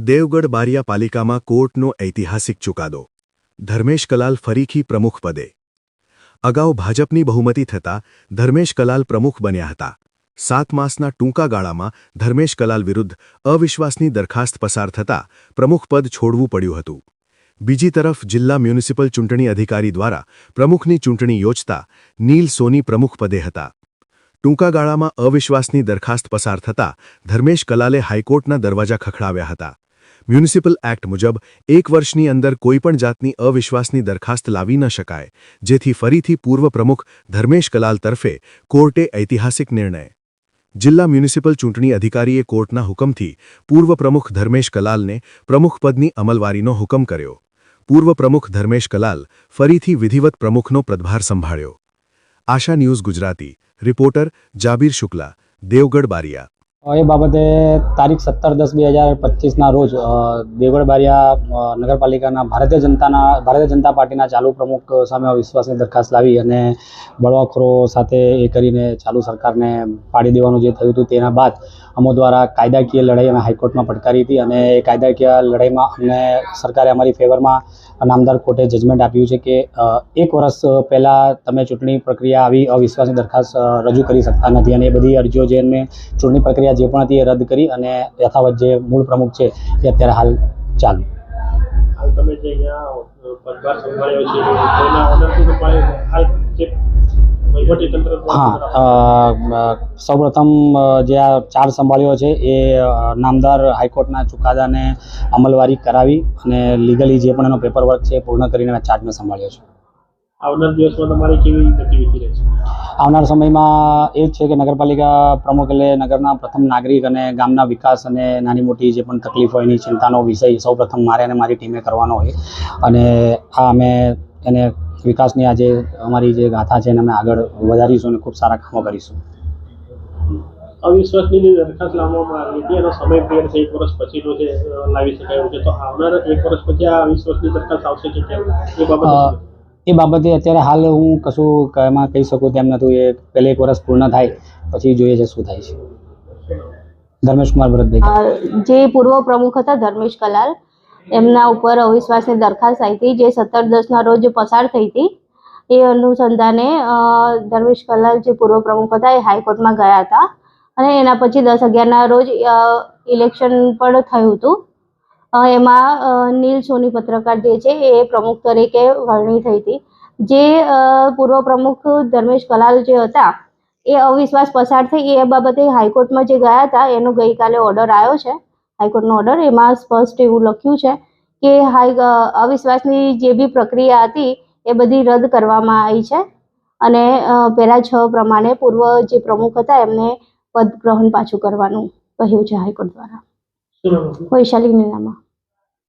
દેવગઢ બારિયા પાલિકામાં કોર્ટનો ઐતિહાસિક ચુકાદો. ધર્મેશ કલાલ ફરીથી પ્રમુખ પદે. અગાઉ ભાજપની બહુમતી થતાં ધર્મેશ કલાલ પ્રમુખ બન્યા હતા. 7 માસના ટૂંકા ગાળામાં ધર્મેશ કલાલ વિરુદ્ધ અવિશ્વાસની દરખાસ્ત પસાર થતાં પ્રમુખ પદ છોડવું પડ્યું હતું. બીજી તરફ જિલ્લા મ્યુનિસિપલ ચૂંટણી અધિકારી દ્વારા પ્રમુખની ચૂંટણી યોજતા નીલ સોની પ્રમુખ પદે હતા. ટૂંકા ગાળામાં અવિશ્વાસની દરખાસ્ત પસાર થતાં ધર્મેશ કલાલે હાઈકોર્ટના દરવાજા ખખડાવ્યા હતા. મ્યુનિસિપલ એક્ટ મુજબ 1 વર્ષની અંદર કોઈપણ જાતની અવિશ્વાસની દરખાસ્ત લાવી ન શકાય, જેથી ફરીથી પૂર્વ પ્રમુખ ધર્મેશ કલાલ તરફે કોર્ટે ઐતિહાસિક નિર્ણય. જિલ્લા મ્યુનિસિપલ ચૂંટણી અધિકારીએ કોર્ટના હુકમથી પૂર્વ પ્રમુખ ધર્મેશ કલાલને પ્રમુખપદની અમલવારીનો હુકમ કર્યો. પૂર્વ પ્રમુખ ધર્મેશ કલાલ ફરીથી વિધિવત પ્રમુખનો પદભાર સંભાળ્યો. આશા news Gujarati reporter Jaber Shukla, Devgadh Bariya. એ બાબતે તારીખ 17/10/2025ના રોજ દેવગઢ બારિયા નગરપાલિકાના ભારતીય જનતા પાર્ટીના ચાલુ પ્રમુખ સામે અવિશ્વાસની દરખાસ્ત લાવી અને બળવાખોરો સાથે એ કરીને ચાલુ સરકારને પાડી દેવાનું જે થયું હતું તેના બાદ અમો દ્વારા કાયદાકીય લડાઈ અમે હાઈકોર્ટમાં પડકારી હતી અને એ કાયદાકીય લડાઈમાં અમને સરકારે અમારી ફેવરમાં નામદાર કોર્ટે જજમેન્ટ આપ્યું છે કે 1 વર્ષ પહેલાં તમે ચૂંટણી પ્રક્રિયા આવી અવિશ્વાસની દરખાસ્ત રજૂ કરી શકતા નથી અને એ બધી અરજીઓ જે એમને ચૂંટણી પ્રક્રિયા જે પણ હતી એ રદ કરી અને યથાવત જે મૂળ પ્રમુખ છે એ અત્યારે હાલ ચાલુ. તમે જે અહીંયા પદભાર સંભાળ્યો છે કોઈના ઓર્ડરથી તો હાલ જે વહીવટીતંત્ર સૌપ્રથમ જે આ ચાર્જ સંભાળ્યો છે એ નામદાર હાઈકોર્ટના ચુકાદાને અમલવારી કરાવી અને લીગલી જે પણ એનો પેપર વર્ક છે એ પૂર્ણ કરીને મેં ચાર્જને સંભાળ્યો છે. આવનાર દિવસમાં તમારી કેવી ગતિવિધિ રહેશે? આવનાર સમયમાં એ જ છે કે નગરપાલિકા પ્રમુખ એટલે નગરના પ્રથમ નાગરિક અને ગામના વિકાસ અને નાની મોટી જે પણ તકલીફ હોય એની ચિંતાનો વિષય સૌપ્રથમ મારે અને મારી ટીમે કરવાનો હોય અને આ અમે એને વિકાસની આ જે અમારી જે ગાથા છે એને અમે આગળ વધારીશું અને ખૂબ સારા કામો કરીશું. અવિશ્વાસની દરખાસ્ત લાવવામાં આવી હતી, એનો સમય પિરિયડ છે 1 વર્ષ પછીનો છે લાવી શકાય છે, તો આવનાર 1 વર્ષ પછી આ અવિશ્વાસની દરખાસ્ત આવશે કે કેમ એ બાબતે અત્યારે હાલ હું કશું એમાં કહી શકું તેમ નથી. એ પહેલે 1 વર્ષ પૂર્ણ થાય પછી જોઈએ છે શું થાય છે. ધર્મેશ કુમાર ભરતભાઈ જે પૂર્વ પ્રમુખ હતા ધર્મેશ કલાલ, એમના ઉપર અવિશ્વાસની દરખાસ્ત આવી હતી જે 17/10ના રોજ પસાર થઈ હતી. એ અનુસંધાને ધર્મેશ કલાલ જે પૂર્વ પ્રમુખ હતા એ હાઈકોર્ટમાં ગયા હતા અને એના પછી 10/11ના રોજ ઇલેક્શન પણ થયું હતું. એમાં નીલ સોની પત્રકાર જે છે એ પ્રમુખ તરીકે વરણી થઈ હતી. જે પૂર્વ પ્રમુખ ધર્મેશ કલાલ જે હતા એ અવિશ્વાસ પસાર થઈ એ બાબતે હાઈકોર્ટમાં જે ગયા હતા એનો ગઈકાલે ઓર્ડર આવ્યો છે, હાઈકોર્ટનો ઓર્ડર. એમાં સ્પષ્ટ એવું લખ્યું છે કે અવિશ્વાસની જે બી પ્રક્રિયા હતી એ બધી રદ કરવામાં આવી છે અને પહેલા 6 પ્રમાણે પૂર્વ જે પ્રમુખ હતા એમને પદ ગ્રહણ પાછું કરવાનું કહ્યું છે હાઈકોર્ટ દ્વારા. વૈશાલી મીનામાં.